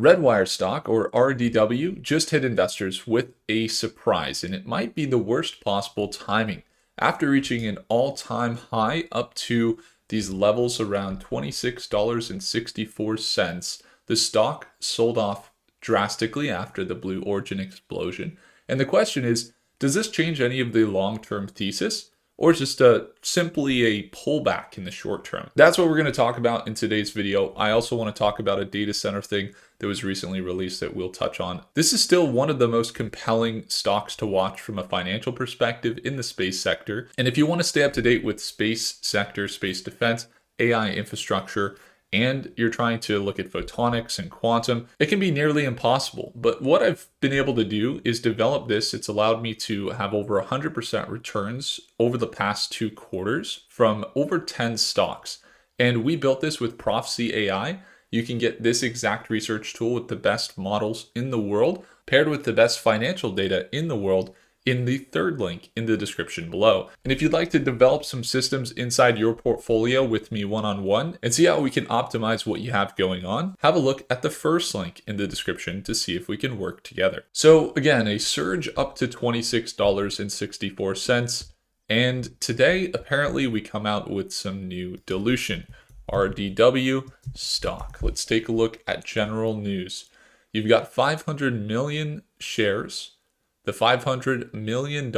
Redwire stock, or RDW, just hit investors with a surprise, and it might be the worst possible timing. After reaching an all-time high up to these levels around $26.64, the stock sold off drastically after the Blue Origin explosion. And the question is, does this change any of the long-term thesis? Or just simply a pullback in the short term? That's what we're going to talk about in today's video. I also want to talk about a data center thing that was recently released that we'll touch on. This is still one of the most compelling stocks to watch from a financial perspective in the space sector. And if you want to stay up to date with space sector, space defense, AI infrastructure, and you're trying to look at photonics and quantum, it can be nearly impossible. But what I've been able to do is develop this. It's allowed me to have over 100% returns over the past 2 quarters from over 10 stocks. And we built this with Prophecy AI. You can get this exact research tool with the best models in the world, paired with the best financial data in the world, in the third link in the description below. And if you'd like to develop some systems inside your portfolio with me one-on-one and see how we can optimize what you have going on, have a look at the first link in the description to see if we can work together. So again, a surge up to $26.64. And today, apparently, we come out with some new dilution. RDW stock. Let's take a look at general news. You've got 500 million shares. The $500 million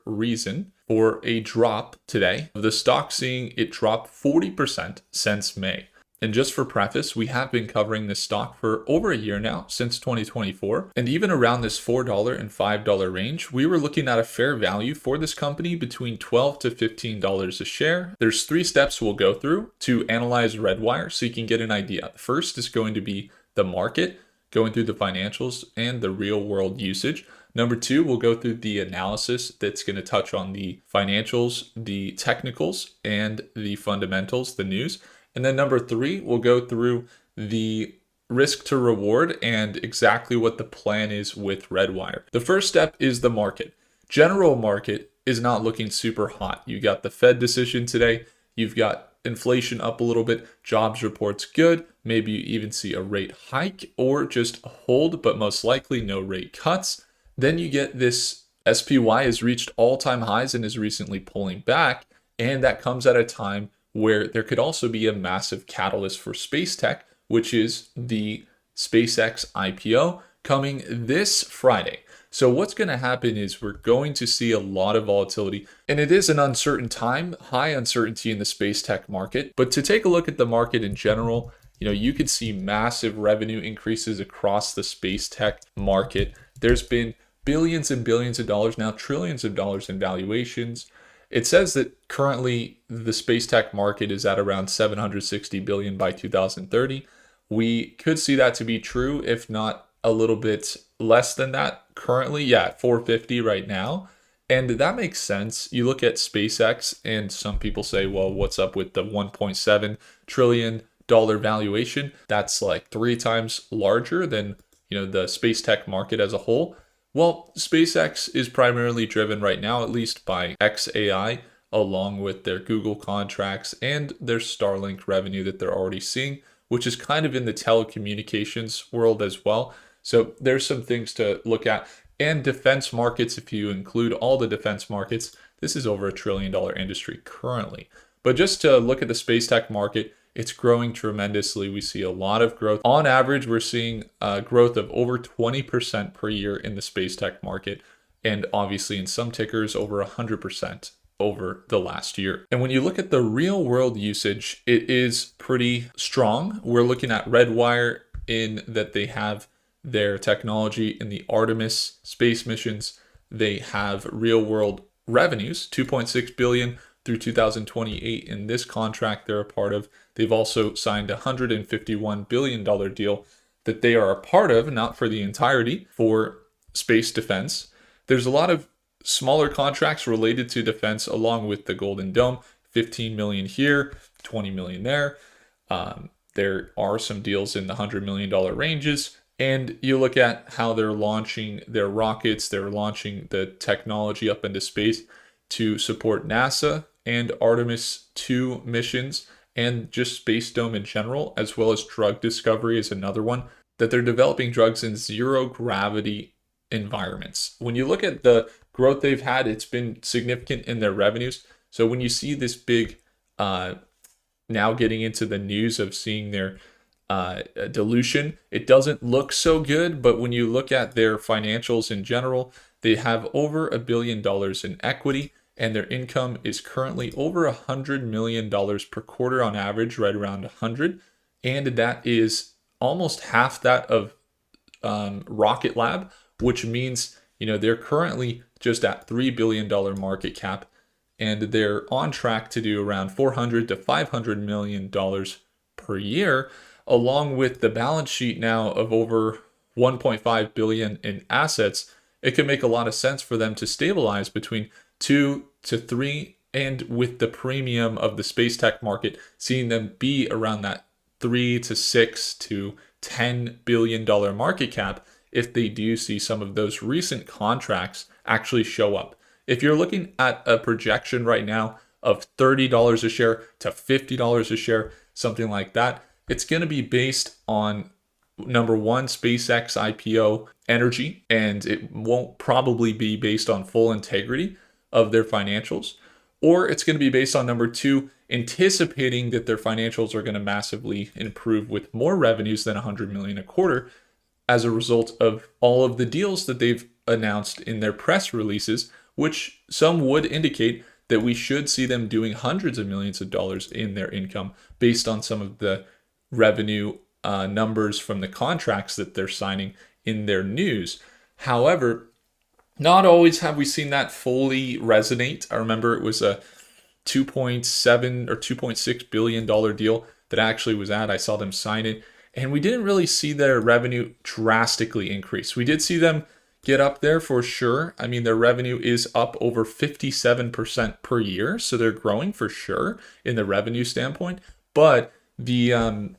reason for a drop today, the stock seeing it drop 40% since May. And just for preface, we have been covering this stock for over a year now, since 2024. And even around this $4 and $5 range, we were looking at a fair value for this company between $12 to $15 a share. There's 3 steps we'll go through to analyze Redwire so you can get an idea. The first is going to be the market, going through the financials and the real world usage. Number 2, we'll go through the analysis that's going to touch on the financials, the technicals, and the fundamentals, the news. And then number 3, we'll go through the risk to reward and exactly what the plan is with Redwire. The first step is the market. General market is not looking super hot. You got the Fed decision today. You've got inflation up a little bit. Jobs reports good. Maybe you even see a rate hike or just a hold, but most likely no rate cuts. Then you get this SPY has reached all-time highs and is recently pulling back. And that comes at a time where there could also be a massive catalyst for space tech, which is the SpaceX IPO coming this Friday. So what's going to happen is we're going to see a lot of volatility, and it is an uncertain time, high uncertainty in the space tech market. But to take a look at the market in general, you could see massive revenue increases across the space tech market. There's been billions and billions of dollars, now trillions of dollars in valuations. It says that currently the space tech market is at around 760 billion by 2030. We could see that to be true, if not a little bit less than that currently. At 450 right now. And that makes sense. You look at SpaceX and some people say, well, what's up with the $1.7 trillion valuation? That's like 3 times larger than the space tech market as a whole. Well, SpaceX is primarily driven right now, at least by xAI, along with their Google contracts and their Starlink revenue that they're already seeing, which is kind of in the telecommunications world as well. So there's some things to look at. And defense markets, if you include all the defense markets, this is over $1 trillion industry currently. But just to look at the space tech market, it's growing tremendously. We see a lot of growth. On average, we're seeing growth of over 20% per year in the space tech market. And obviously in some tickers, over 100% over the last year. And when you look at the real world usage, it is pretty strong. We're looking at Redwire in that they have their technology in the Artemis space missions. They have real world revenues, 2.6 billion through 2028 in this contract they're a part of. They've also signed a $151 billion deal that they are a part of, not for the entirety, for space defense. There's a lot of smaller contracts related to defense along with the Golden Dome, 15 million here, 20 million there. There are some deals in the $100 million ranges. And you look at how they're launching their rockets, they're launching the technology up into space to support NASA and Artemis 2 missions, and just Space Dome in general, as well as drug discovery is another one. that they're developing drugs in zero gravity environments. When you look at the growth they've had, it's been significant in their revenues. So when you see this big, now getting into the news of seeing their dilution, it doesn't look so good. But when you look at their financials in general, they have over $1 billion in equity, and their income is currently over $100 million per quarter on average, right around 100, and that is almost half that of Rocket Lab, which means they're currently just at $3 billion market cap, and they're on track to do around $400 to $500 million per year, along with the balance sheet now of over 1.5 billion in assets. It could make a lot of sense for them to stabilize between 2 to 3, and with the premium of the space tech market, seeing them be around that 3 to 6 to $10 billion market cap if they do see some of those recent contracts actually show up. If you're looking at a projection right now of $30 a share to $50 a share, something like that, it's going to be based on number one, SpaceX IPO energy, and it won't probably be based on full integrity of their financials, or it's going to be based on number two, anticipating that their financials are going to massively improve with more revenues than 100 million a quarter as a result of all of the deals that they've announced in their press releases, which some would indicate that we should see them doing hundreds of millions of dollars in their income based on some of the revenue numbers from the contracts that they're signing in their news. However, not always have we seen that fully resonate. I remember it was a $2.7 or $2.6 billion deal that actually was at. I saw them sign it, and we didn't really see their revenue drastically increase. We did see them get up there for sure. I mean, their revenue is up over 57% per year, so they're growing for sure in the revenue standpoint. But the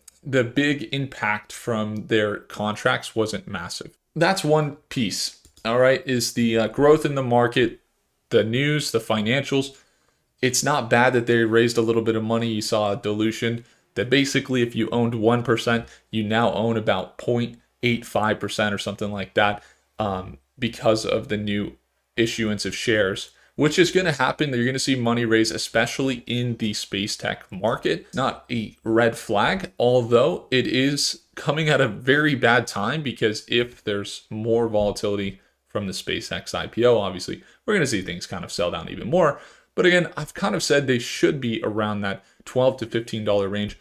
big impact from their contracts wasn't massive. That's one piece. All right, is the growth in the market, the news, the financials. It's not bad that they raised a little bit of money. You saw a dilution that basically if you owned 1%, you now own about 0.85% or something like that, because of the new issuance of shares, which is going to happen. You're going to see money raised, especially in the space tech market. Not a red flag, although it is coming at a very bad time, because if there's more volatility from the SpaceX IPO, obviously we're going to see things kind of sell down even more. But again, I've kind of said they should be around that $12 to $15 range,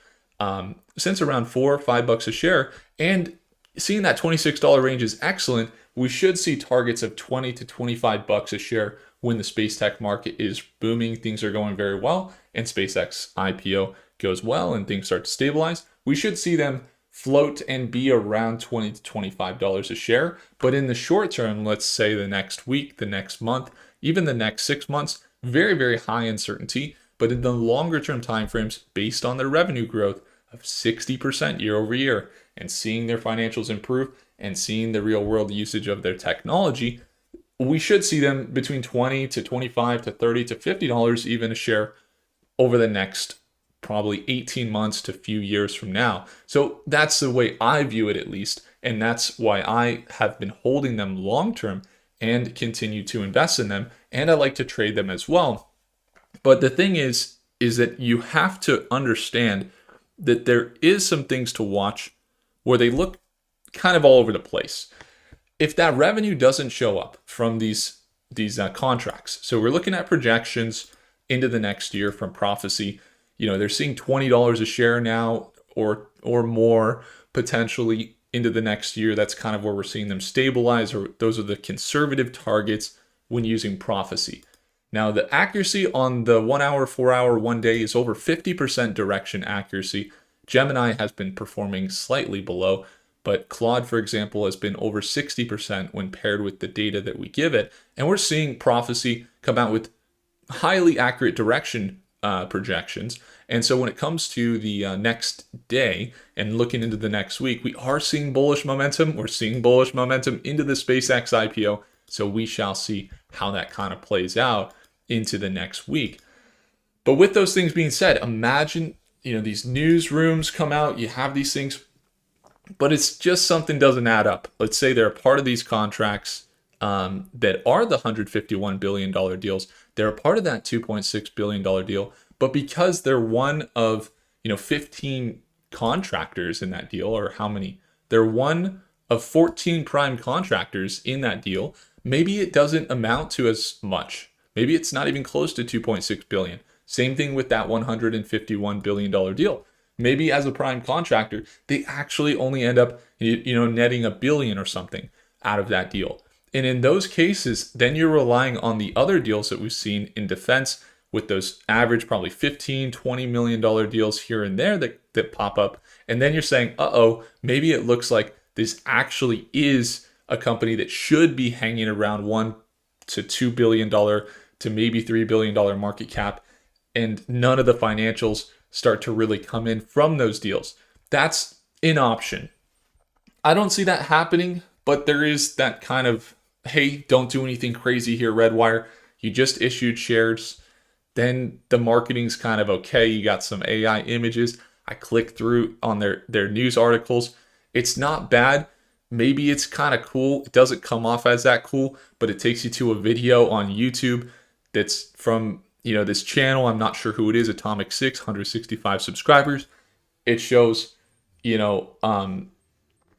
since around $4 or $5 a share. And seeing that $26 range is excellent. We should see targets of $20 to $25 a share when the space tech market is booming, things are going very well, and SpaceX IPO goes well and things start to stabilize. We should see them float and be around $20 to $25 a share. But in the short term, let's say the next week, the next month, even the next 6 months, very, very high uncertainty. But in the longer term timeframes, based on their revenue growth of 60% year over year, and seeing their financials improve and seeing the real world usage of their technology, we should see them between $20 to $25 to $30 to $50 even a share over the next probably 18 months to a few years from now. So that's the way I view it, at least. And that's why I have been holding them long term and continue to invest in them. And I like to trade them as well. But the thing is that you have to understand that there is some things to watch where they look kind of all over the place. If that revenue doesn't show up from these contracts, so we're looking at projections into the next year from Prophecy. They're seeing $20 a share now, or more potentially into the next year. That's kind of where we're seeing them stabilize, or those are the conservative targets when using Prophecy. Now, the accuracy on the 1 hour, 4 hour, 1 day is over 50% direction accuracy. Gemini has been performing slightly below, but Claude, for example, has been over 60% when paired with the data that we give it. And we're seeing Prophecy come out with highly accurate direction projections. And so when it comes to the next day and looking into the next week, we are seeing bullish momentum. We're seeing bullish momentum into the SpaceX IPO. So we shall see how that kind of plays out into the next week. But with those things being said, imagine, these newsrooms come out, you have these things, but it's just something doesn't add up. Let's say they're a part of these contracts that are the $151 billion deals. They're a part of that $2.6 billion deal, but because they're one of 15 contractors in that deal, or how many? They're one of 14 prime contractors in that deal. Maybe it doesn't amount to as much. Maybe it's not even close to 2.6 billion. Same thing with that $151 billion deal. Maybe as a prime contractor, they actually only end up, netting $1 billion or something out of that deal. And in those cases, then you're relying on the other deals that we've seen in defense with those average probably $15, $20 million deals here and there that pop up. And then you're saying, maybe it looks like this actually is a company that should be hanging around $1 to $2 billion to maybe $3 billion market cap. And none of the financials start to really come in from those deals. That's an option. I don't see that happening, but there is that kind of, hey, don't do anything crazy here, Redwire. You just issued shares. Then the marketing's kind of okay. You got some AI images. I click through on their news articles. It's not bad. Maybe it's kind of cool. It doesn't come off as that cool, but it takes you to a video on YouTube that's from this channel. I'm not sure who it is. Atomic 6, 165 subscribers. It shows them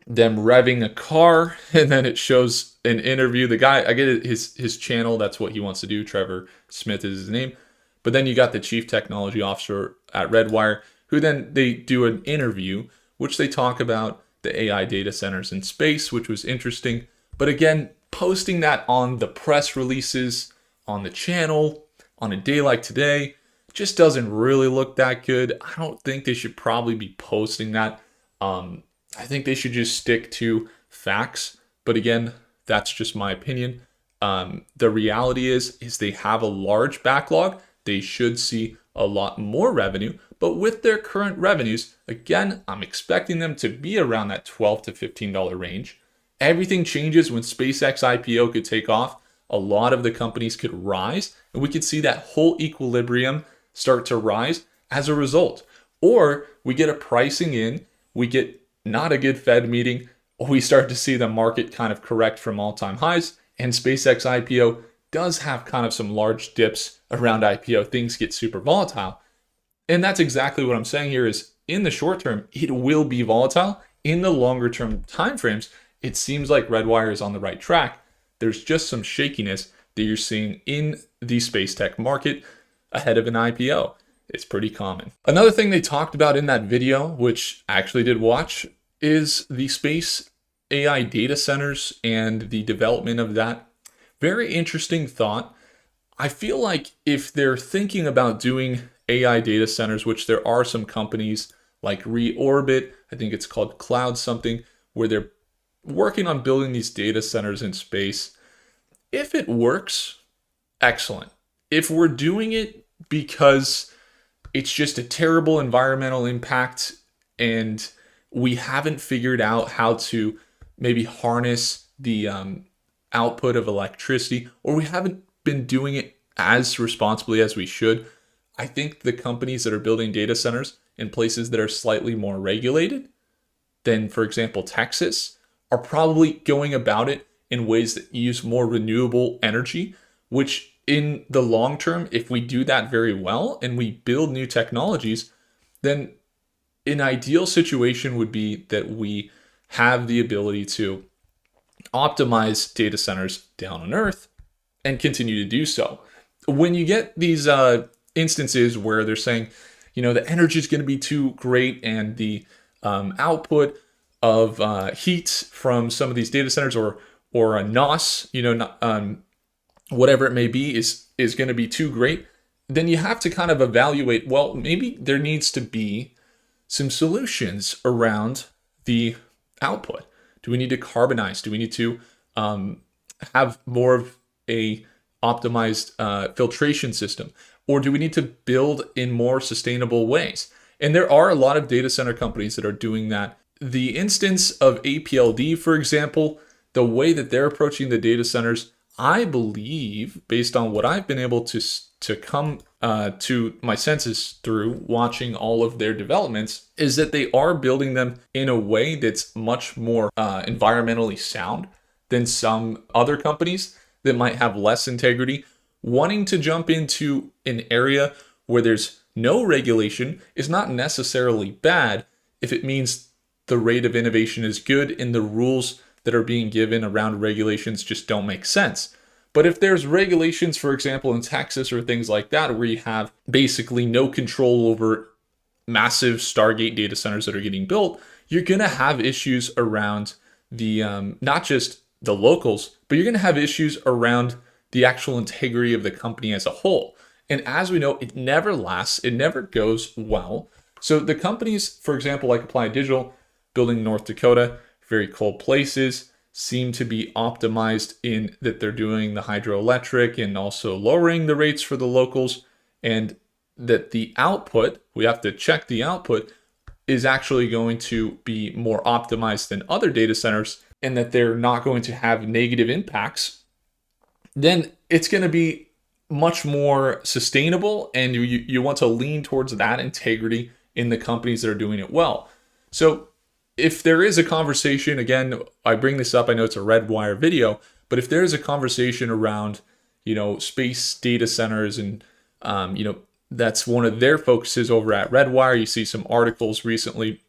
revving a car, and then it shows an interview. The guy, I get it, his channel, that's what he wants to do. Trevor Smith is his name. But then you got the chief technology officer at Redwire, who then they do an interview, which they talk about the AI data centers in space, which was interesting. But again, posting that on the press releases, on the channel, on a day like today, just doesn't really look that good. I don't think they should probably be posting that. I think they should just stick to facts. But again, that's just my opinion. The reality is they have a large backlog. They should see a lot more revenue. But with their current revenues, again, I'm expecting them to be around that $12 to $15 range. Everything changes when SpaceX IPO could take off. A lot of the companies could rise, and we could see that whole equilibrium start to rise as a result. Or we get a pricing in, we get not a good Fed meeting, we start to see the market kind of correct from all-time highs, and SpaceX IPO does have kind of some large dips around IPO. Things get super volatile. And that's exactly what I'm saying here is in the short term, it will be volatile. In the longer term timeframes, it seems like Redwire is on the right track. There's just some shakiness that you're seeing in the space tech market ahead of an IPO. It's pretty common. Another thing they talked about in that video, which I actually did watch, is the space AI data centers and the development of that. Very interesting thought. I feel like if they're thinking about doing AI data centers, which there are some companies like Reorbit, I think it's called Cloud something, where they're working on building these data centers in space. If it works, excellent. If we're doing it because it's just a terrible environmental impact and we haven't figured out how to maybe harness the output of electricity, or we haven't been doing it as responsibly as we should, I think the companies that are building data centers in places that are slightly more regulated than, for example, Texas, are probably going about it in ways that use more renewable energy, which in the long term, if we do that very well and we build new technologies, then an ideal situation would be that we have the ability to optimize data centers down on Earth and continue to do so. When you get these instances where they're saying, the energy is going to be too great and the output of heat from some of these data centers or a NOS, whatever it may be, is going to be too great, then you have to kind of evaluate, well, maybe there needs to be some solutions around the output. Do we need to carbonize? Do we need to have more of a optimized filtration system? Or do we need to build in more sustainable ways? And there are a lot of data center companies that are doing that. The instance of APLD, for example, the way that they're approaching the data centers, I believe, based on what I've been able to come to my senses through watching all of their developments is that they are building them in a way that's much more environmentally sound than some other companies that might have less integrity. Wanting to jump into an area where there's no regulation is not necessarily bad if it means the rate of innovation is good and the rules that are being given around regulations just don't make sense. But if there's regulations, for example, in Texas or things like that, where you have basically no control over massive Stargate data centers that are getting built, you're going to have issues around the not just the locals, but you're going to have issues around the actual integrity of the company as a whole. And as we know, it never lasts, it never goes well. So the companies, for example, like Applied Digital, building North Dakota, very cold places, seem to be optimized in that they're doing the hydroelectric and also lowering the rates for the locals, and that the output, we have to check the output, is actually going to be more optimized than other data centers, and that they're not going to have negative impacts, then it's going to be much more sustainable, and you want to lean towards that integrity in the companies that are doing it well. So if there is a conversation, again, I bring this up, I know it's a Redwire video, but if there is a conversation around, space data centers and, that's one of their focuses over at Redwire. You see some articles recently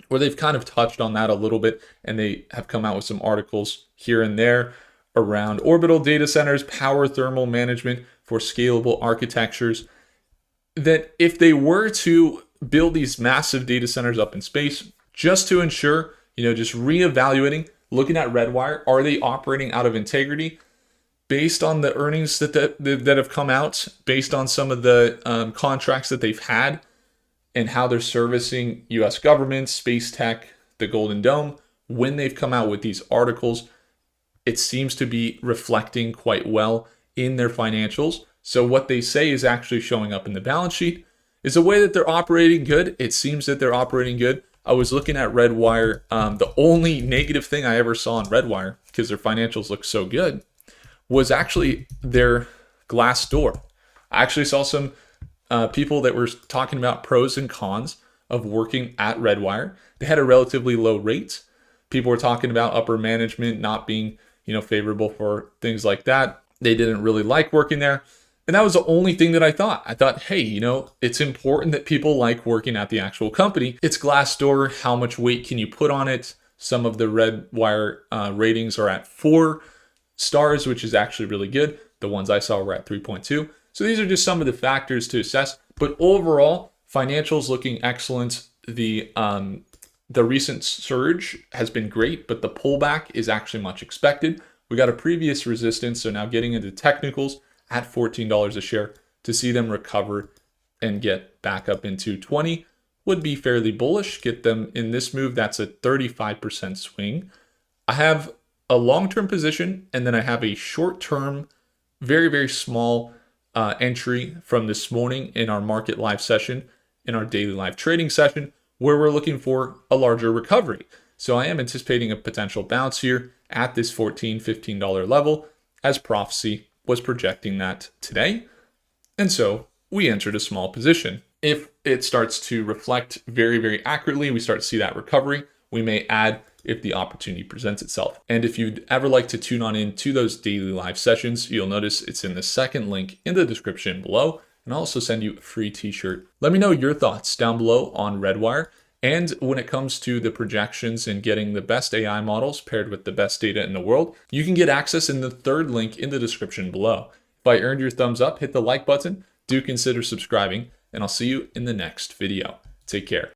where they've kind of touched on that a little bit, and they have come out with some articles here and there around orbital data centers, power thermal management for scalable architectures, that if they were to build these massive data centers up in space, just to ensure, just reevaluating, looking at Redwire, are they operating out of integrity based on the earnings that have come out, based on some of the contracts that they've had, and how they're servicing U.S. government, space tech, the Golden Dome. When they've come out with these articles, it seems to be reflecting quite well in their financials. So what they say is actually showing up in the balance sheet. Is a way that they're operating good. It seems that they're operating good. I was looking at Redwire. The only negative thing I ever saw on Redwire, because their financials look so good, was actually their Glassdoor. I actually saw some people that were talking about pros and cons of working at Redwire. They had a relatively low rate. People were talking about upper management not being, favorable for things like that. They didn't really like working there. And that was the only thing that I thought. I thought, hey, it's important that people like working at the actual company. It's Glassdoor. How much weight can you put on it? Some of the Redwire ratings are at 4 stars, which is actually really good. The ones I saw were at 3.2. So these are just some of the factors to assess. But overall, financials looking excellent. The recent surge has been great, but the pullback is actually much expected. We got a previous resistance, so now getting into technicals at $14 a share to see them recover and get back up into 20 would be fairly bullish. Get them in this move, that's a 35% swing. I have a long-term position, and then I have a short-term, very, very small entry from this morning in our market live session, in our daily live trading session, where we're looking for a larger recovery. So I am anticipating a potential bounce here at this $14, $15 level, as Prophecy was projecting that today. And so we entered a small position. If it starts to reflect very, very accurately, we start to see that recovery, we may add if the opportunity presents itself. And if you'd ever like to tune on in to those daily live sessions, you'll notice it's in the second link in the description below. And I'll also send you a free t-shirt. Let me know your thoughts down below on Redwire. And when it comes to the projections and getting the best AI models paired with the best data in the world, you can get access in the third link in the description below. If I earned your thumbs up, hit the like button, do consider subscribing, and I'll see you in the next video. Take care.